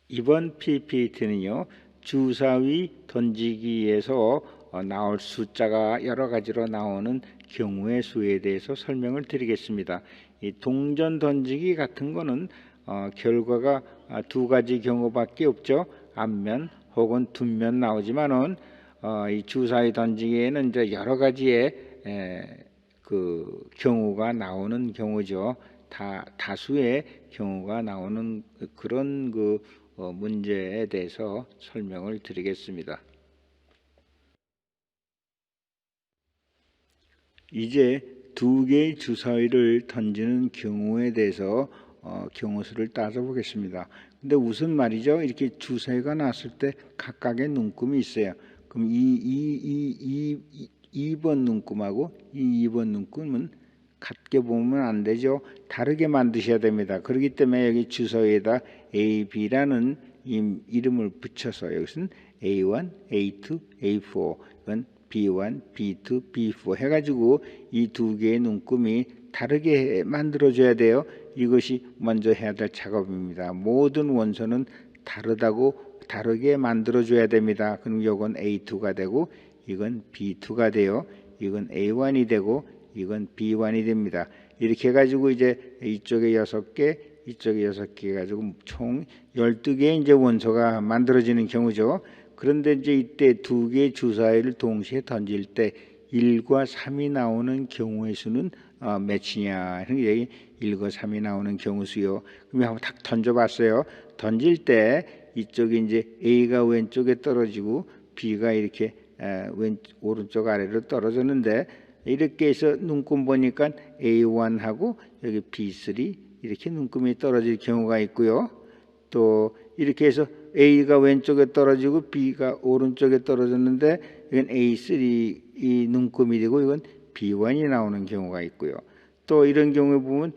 이번 PPT는요, 주사위 던지기에서 나올 숫자가 여러 가지로 나오는 경우의 수에 대해서 설명을 드리겠습니다. 이 동전 던지기 같은 거는 결과가 두 가지 경우밖에 없죠. 앞면 혹은 뒷면 나오지만은 이 주사위 던지기에는 이제 여러 가지의 그 경우가 나오는 경우죠. 다수의 경우가 나오는 그런 문제에 대해서 설명을 드리겠습니다. 이제 두 개의 주사위를 던지는 경우에 대해서 경우수를 따져보겠습니다. 근데 우선 말이죠, 이렇게 주사위가 나왔을 때 각각의 눈금이 있어요. 그럼 2번 눈금하고 2번 눈금은 같게 보면 안 되죠. 다르게 만드셔야 됩니다. 그렇기 때문에 여기 주사위에다 A, B라는 이름을 붙여서 여기서는 A1, A2, A4 이건 B1, B2, B4 해가지고 이 두 개의 눈금이 다르게 만들어줘야 돼요. 이것이 먼저 해야 될 작업입니다. 모든 원소는 다르게 만들어줘야 됩니다. 그럼 이건 A2가 되고 이건 B2가 돼요. 이건 A1이 되고 이건 B1이 됩니다. 이렇게 해가지고 이제 이쪽에 6개, 이쪽에 6개 해가지고 총 12개의 이제 원소가 만들어지는 경우죠. 그런데 이제 이때 두 개의 주사위를 동시에 던질 때 1과 3이 나오는 경우의 수는 몇이냐? 1과 3이 나오는 경우 수요. 그럼 한번 딱 던져봤어요. 던질 때 이쪽에 이제 A가 왼쪽에 떨어지고 B가 이렇게 오른쪽 아래로 떨어졌는데 이렇게 해서 눈금 보니까 A1하고 여기 B3 이렇게 눈금이 떨어질 경우가 있고요. 또 이렇게 해서 A가 왼쪽에 떨어지고 B가 오른쪽에 떨어졌는데 이건 A3 이 눈금이 되고 이건 B1이 나오는 경우가 있고요. 또 이런 경우에 보면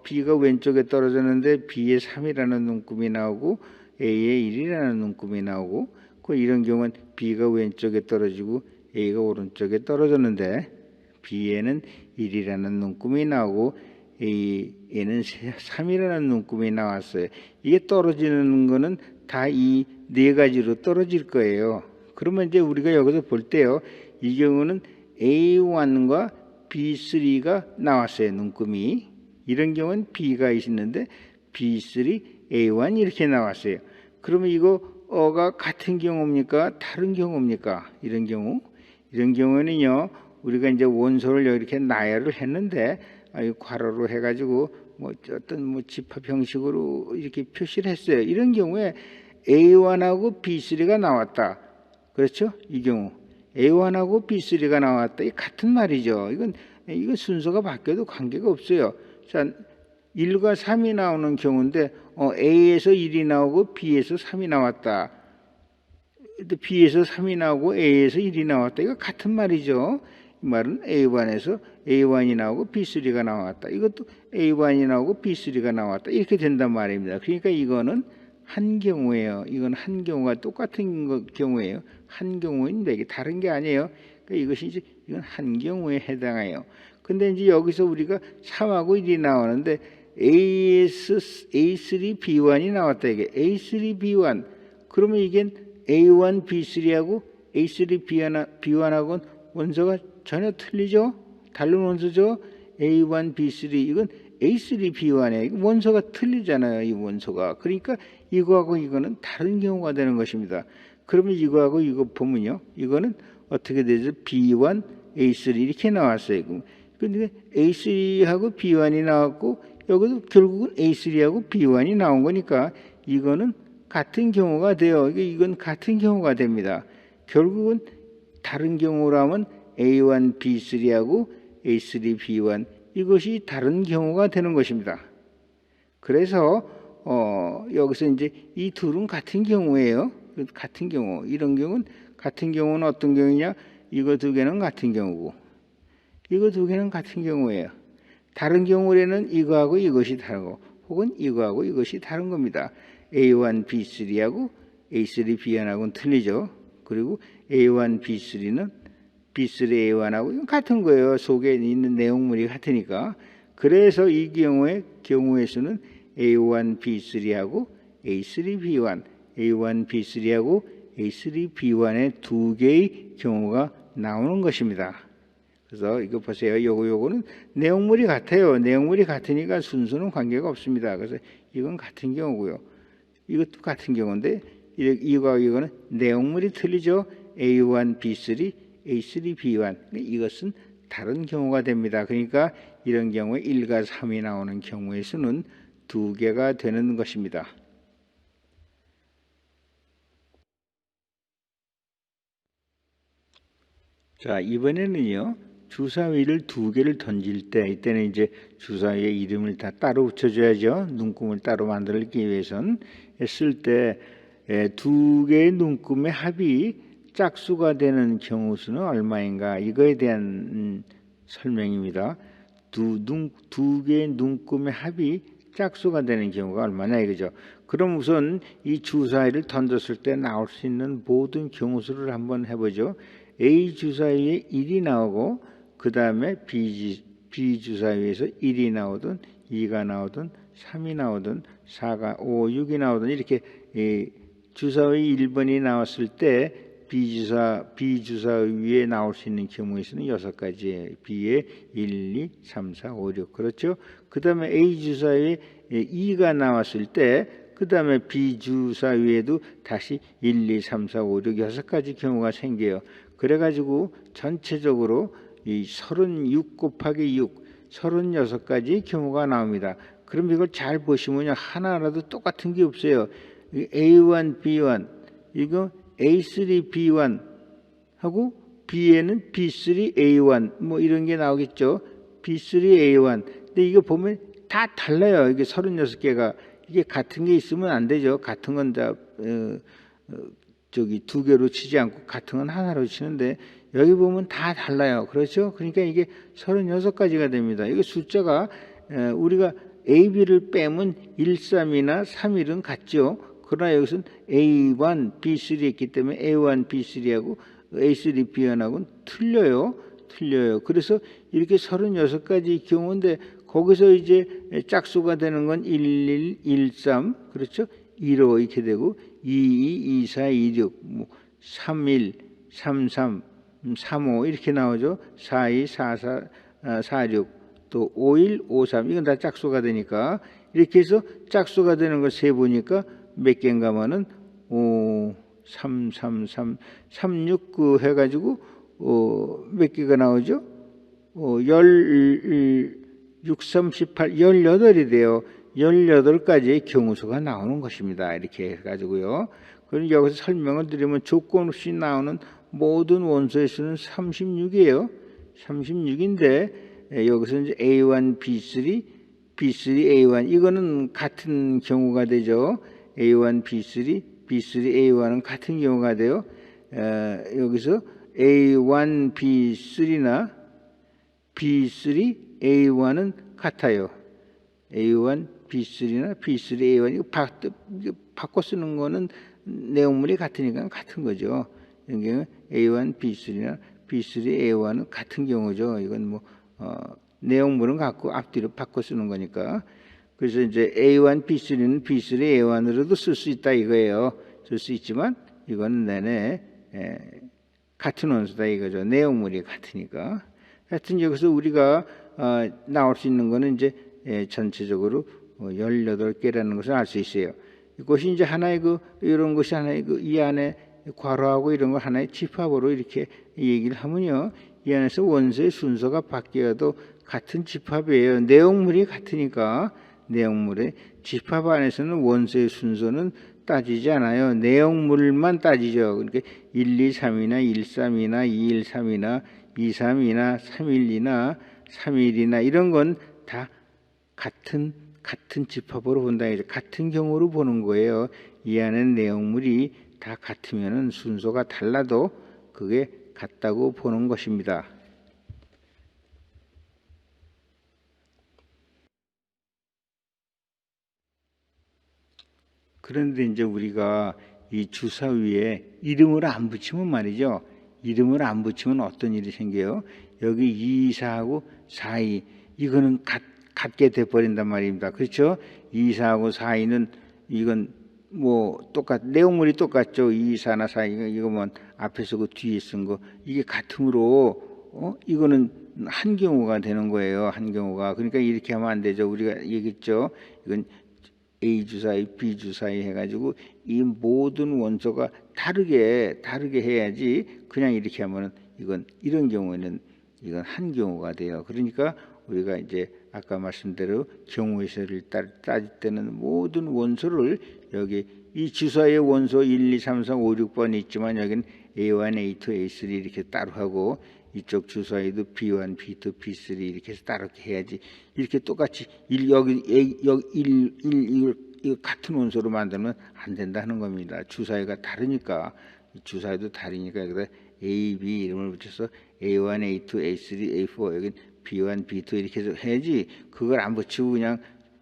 B가 왼쪽에 떨어졌는데 B의 3이라는 눈금이 나오고 A의 1이라는 눈금이 나오고 이런 경우는 B가 왼쪽에 떨어지고 A가 오른쪽에 떨어졌는데 B에는 1이라는 눈금이 나오고 A에는 3이라는 눈금이 나왔어요. 이게 떨어지는 거는 다 이 네 가지로 떨어질 거예요. 그러면 이제 우리가 여기서 볼 때요, 이 경우는 A1과 B3가 나왔어요. 눈금이. 이런 경우는 B가 있는데 B3, A1 이렇게 나왔어요. 그러면 이거가 같은 경우입니까? 다른 경우입니까? 이런 경우는요, 우리가 이제 원소를 이렇게 나열을 했는데 괄호로 해가지고 어떤 집합 형식으로 이렇게 표시를 했어요. 이런 경우에 A1하고 B3가 나왔다. 그렇죠? 이 경우 A1하고 B3가 나왔다. 이 같은 말이죠. 이건 순서가 바뀌어도 관계가 없어요. 자, 1과 3이 나오는 경우인데 A에서 1이 나오고 B에서 3이 나왔다. B에서 3이 나오고 A에서 1이 나왔다. 이거 같은 말이죠. 이 말은 A1에서 A1이 나오고 B3가 나왔다. 이것도 A1이 나오고 B3가 나왔다. 이렇게 된단 말입니다. 그러니까 이거는 한 경우예요. 이건 한 경우가 똑같은 경우예요. 한 경우인데 이게 다른 게 아니에요. 그러니까 이것이 이건 한 경우에 해당해요. 근데 이제 여기서 우리가 3하고 1이 나오는데 A3, B1이 나왔다. 이게 A3, B1. 그러면 이게 A1, B3하고 A3, B1하고는 원소가 전혀 틀리죠? 다른 원소죠? A1, B3 이건 A3, B1이에요. 원소가 틀리잖아요. 이 원소가. 그러니까 이거하고 이거는 다른 경우가 되는 것입니다. 그러면 이거하고 이거 보면요. 이거는 어떻게 되죠? B1, A3 이렇게 나왔어요. 그런데 A3하고 B1이 나왔고 여기도 결국은 A3하고 B1이 나온 거니까 이거는 같은 경우가 돼요. 이건 같은 경우가 됩니다. 결국은 다른 경우라면 A1, B3하고 A3, B1 이것이 다른 경우가 되는 것입니다. 그래서 여기서 이제 이 둘은 같은 경우예요. 같은 경우. 이런 경우는 같은 경우는 어떤 경우냐? 이거 두 개는 같은 경우고 이거 두 개는 같은 경우예요. 다른 경우에는 이거하고 이것이 다르고 혹은 이거하고 이것이 다른 겁니다. A1, B3하고 A3, B1하고는 틀리죠. 그리고 A1, B3는 B3, A1하고 같은 거예요. 속에 있는 내용물이 같으니까. 그래서 이 경우의 수는 A1, B3하고 A3B1, A1B3하고 A3B1의 두 개의 경우가 나오는 것입니다. 그래서 이거 보세요. 요거는 내용물이 같아요. 내용물이 같으니까 순서는 관계가 없습니다. 그래서 이건 같은 경우고요. 이것도 같은 경우인데 이거는 내용물이 틀리죠. A1, B3, A3, B1. 이것은 다른 경우가 됩니다. 그러니까 이런 경우에 1과 3이 나오는 경우의 수는 2개가 되는 것입니다. 자, 이번에는요. 주사위를 2개를 던질 때 이때는 이제 주사위의 이름을 다 따로 붙여줘야죠. 눈금을 따로 만들기 위해선 했을 때 2개의 눈금의 합이 짝수가 되는 경우 수는 얼마인가? 이거에 대한 설명입니다. 두 개의 눈금의 합이 짝수가 되는 경우가 얼마냐 이거죠. 그럼 우선 이 주사위를 던졌을 때 나올 수 있는 모든 경우 수를 한번 해보죠. A 주사위에 1이 나오고 그 다음에 B 주사위에서 1이 나오든 2가 나오든 3이 나오든 4가 5, 6이 나오든 이렇게 주사위 1번이 나왔을 때 B 주사위에 나올 수 있는 경우의 수는 6가지예요. B에 1, 2, 3, 4, 5, 6 그렇죠. 그 다음에 A 주사위에 2가 나왔을 때 그 다음에 B 주사위에도 다시 1, 2, 3, 4, 5, 6, 6가지 경우가 생겨요. 그래가지고 전체적으로 이 36 곱하기 6, 36가지 경우가 나옵니다. 그럼 이걸 잘 보시면요. 하나라도 똑같은 게 없어요. A1, B1, 이거 A3, B1 하고 B에는 B3, A1 뭐 이런 게 나오겠죠. B3, A1. 근데 이거 보면 다 달라요. 이게 36개가. 이게 같은 게 있으면 안 되죠. 같은 건 다 저기 2개로 치지 않고 같은 건 하나로 치는데 여기 보면 다 달라요. 그렇죠? 그러니까 이게 36가지가 됩니다. 이게 숫자가 우리가 A, B를 빼면 1, 3이나 3, 1은 같죠. 그러나 여기서는 A1, B3 했기 때문에 A1, B3하고 A3, B1하고는 틀려요. 그래서 이렇게 36가지 경우인데 거기서 이제 짝수가 되는 건 11, 13, 그렇죠? 15 이렇게 되고 22, 24, 26, 뭐 31, 33, 35 이렇게 나오죠. 42, 44, 46, 또 51, 53 이건 다 짝수가 되니까 이렇게 해서 짝수가 되는 걸 세보니까 몇 개인가 하면은 3, 3, 3, 3, 6, 9 해가지고 몇 개가 나오죠? 6, 3, 18, 18이 돼요. 18가지의 경우수가 나오는 것입니다. 이렇게 해가지고요. 그럼 여기서 설명을 드리면 조건 없이 나오는 모든 원소의 수는 36이에요. 36인데 여기서 이제 A1, B3, B3, A1 이거는 같은 경우가 되죠. A1, B3, B3, A1은 같은 경우가 돼요. 여기서 A1, B3나 B3, A1은 같아요. A1, B3나 B3, A1 이거 바꿔 쓰는 거는 내용물이 같으니까 같은 거죠. 이게 A1, B3나 B3, A1은 같은 경우죠. 이건 뭐 내용물은 같고 앞뒤로 바꿔 쓰는 거니까. 그래서 이제 A1, B3는 B3, A1으로도 쓸 수 있다 이거예요. 쓸 수 있지만 이건 내내 같은 원소다 이거죠. 내용물이 같으니까. 하여튼 여기서 우리가 나올 수 있는 거는 이제 전체적으로 18개라는 것을 알 수 있어요. 이것이 이제 하나의 이런 것이 하나의 이 안에 괄호하고 이런 걸 하나의 집합으로 이렇게 얘기를 하면요. 이 안에서 원소의 순서가 바뀌어도 같은 집합이에요. 내용물이 같으니까 내용물의 집합 안에서는 원소의 순서는 따지지 않아요. 내용물만 따지죠. 그러니까 1, 2, 3이나 1, 3이나 2, 1, 3이나 2, 3이나 3, 1, 2나 3, 1이나 이런 건 다 같은 집합으로 본다. 같은 경우로 보는 거예요. 이 안에 내용물이 다 같으면은 순서가 달라도 그게 같다고 보는 것입니다. 그런데 이제 우리가 이 주사위에 이름을 안 붙이면 말이죠. 이름을 안 붙이면 어떤 일이 생겨요? 여기 2, 4하고 4, 2 이거는 같게 돼버린단 말입니다. 그렇죠? 2, 4하고 4, 2는 이건 뭐 내용물이 똑같죠. 이사나 사 이거 뭐 앞에 쓰고 뒤에 쓴 거 이게 같음으로 이거는 한 경우가 되는 거예요. 한 경우가. 그러니까 이렇게 하면 안 되죠. 우리가 얘기했죠. 이건 A 주사위, B 주사위 해가지고 이 모든 원소가 다르게 해야지 그냥 이렇게 하면은 이건 이런 경우에는 이건 한 경우가 돼요. 그러니까 우리가 이제 아까 말씀대로 경우의 수를 따질 때는 모든 원소를 여기 이 주사위의 원소 1, 2, 3, 4, 5, 6번 있지만 여기는 A1, A2, A3 이렇게 따로 하고 이쪽 주사위도 B1, B2, B3 이렇게 해서 따로 해야지 이렇게 똑같이 여기 1 이거 같은 원소로 만들면 안 된다는 겁니다. 주사위가 다르니까 주사위도 다르니까 여기다 A, B 이름을 붙여서 A1, A2, A3, A4 여기 B1, B2 이렇게 해서 해야지 그걸 안 붙이고 그냥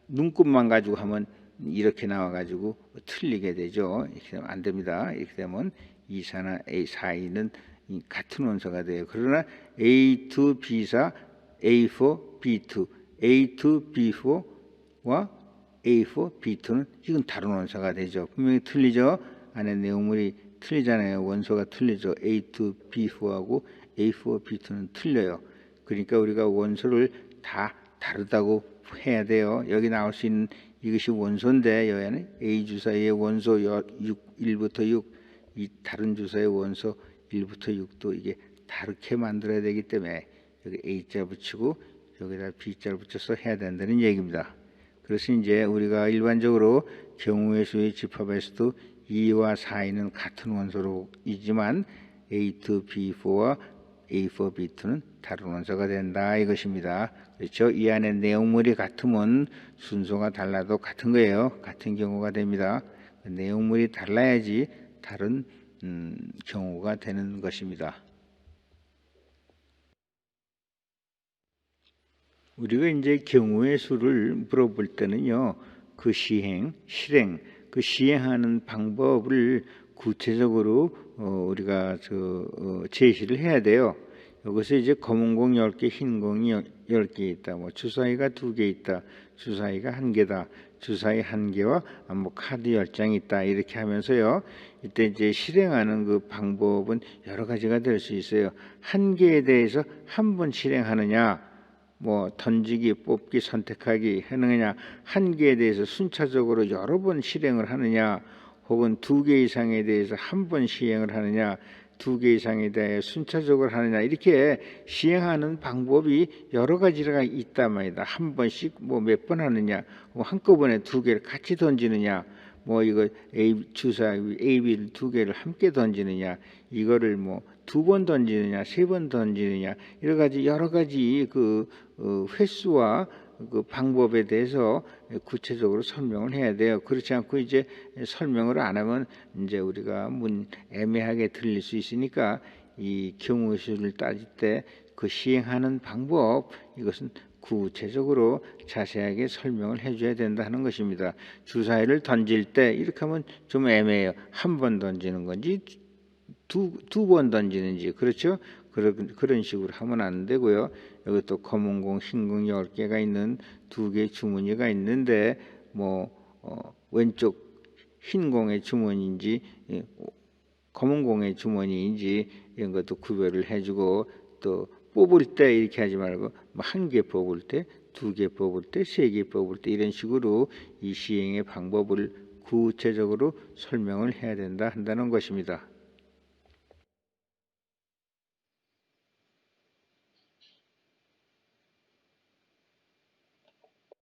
눈곱만 가지고 하면 이렇게 나와가지고 틀리게 되죠. 이렇게 되면 안 됩니다. 이렇게 되면 이사나 A4는 같은 원소가 돼요. 그러나 A2, B4, A4, B2, A2, B4와 A4, B2는 이건 다른 원소가 되죠. 분명히 틀리죠. 안에 내용물이 틀리잖아요. 원소가 틀리죠. A2, B4하고 A4, B2는 틀려요. 그러니까 우리가 원소를 다 다르다고 해야 돼요. 여기 나올 수 있는 이것이 원소인데 여기는 A 주사위의 원소 1부터 6, 이 다른 주사위의 원소 1부터 6도 이게 다르게 만들어야 되기 때문에 여기 A자 붙이고 여기다 B자를 붙여서 해야 된다는 얘기입니다. 그래서 이제 우리가 일반적으로 경우의 수의 집합에서도 2와 4는 같은 원소이지만 A2, B4와 A4, B2는 다른 원소가 된다 이것입니다. 그렇죠? 이 안에 내용물이 같으면 순서가 달라도 같은 거예요. 같은 경우가 됩니다. 내용물이 달라야지 다른 경우가 되는 것입니다. 우리가 이제 경우의 수를 물어볼 때는요, 그 실행, 그 시행하는 방법을 구체적으로 우리가 제시를 해야 돼요. 여기서 이제 검은 공 10개, 흰 공이 10개 있다. 뭐 주사위가 2개 있다. 주사위가 1개다. 주사위 1개와 뭐 카드 10장이 있다. 이렇게 하면서요. 이때 이제 실행하는 그 방법은 여러 가지가 될 수 있어요. 1개에 대해서 한 번 실행하느냐, 뭐 던지기, 뽑기, 선택하기 하느냐, 1개에 대해서 순차적으로 여러 번 실행을 하느냐, 혹은 2개 이상에 대해서 한 번 시행을 하느냐, 2개 이상에 대해 순차적으로 하느냐, 이렇게 시행하는 방법이 여러 가지가 있단 말이다. 한 번씩 뭐 몇 번 하느냐, 한꺼번에 2개를 같이 던지느냐, 뭐 이거 주사위 AB를 2개를 함께 던지느냐, 이거를 뭐 2번 던지느냐, 3번 던지느냐, 여러 가지 그 횟수와 그 방법에 대해서 구체적으로 설명을 해야 돼요. 그렇지 않고 이제 설명을 안 하면 이제 우리가 애매하게 들릴 수 있으니까 이 경우의 수를 따질 때 그 시행하는 방법 이것은 구체적으로 자세하게 설명을 해줘야 된다는 것입니다. 주사위를 던질 때 이렇게 하면 좀 애매해요. 한 번 던지는 건지 두 번 던지는지, 그렇죠? 그런 식으로 하면 안 되고요. 여기 또 검은 공, 흰 공 10개가 있는 2개의 주머니가 있는데 뭐 왼쪽 흰 공의 주머니인지 검은 공의 주머니인지 이런 것도 구별을 해주고, 또 뽑을 때 이렇게 하지 말고 1개 뽑을 때, 2개 뽑을 때, 3개 뽑을 때 이런 식으로 이 시행의 방법을 구체적으로 설명을 해야 된다는 것입니다.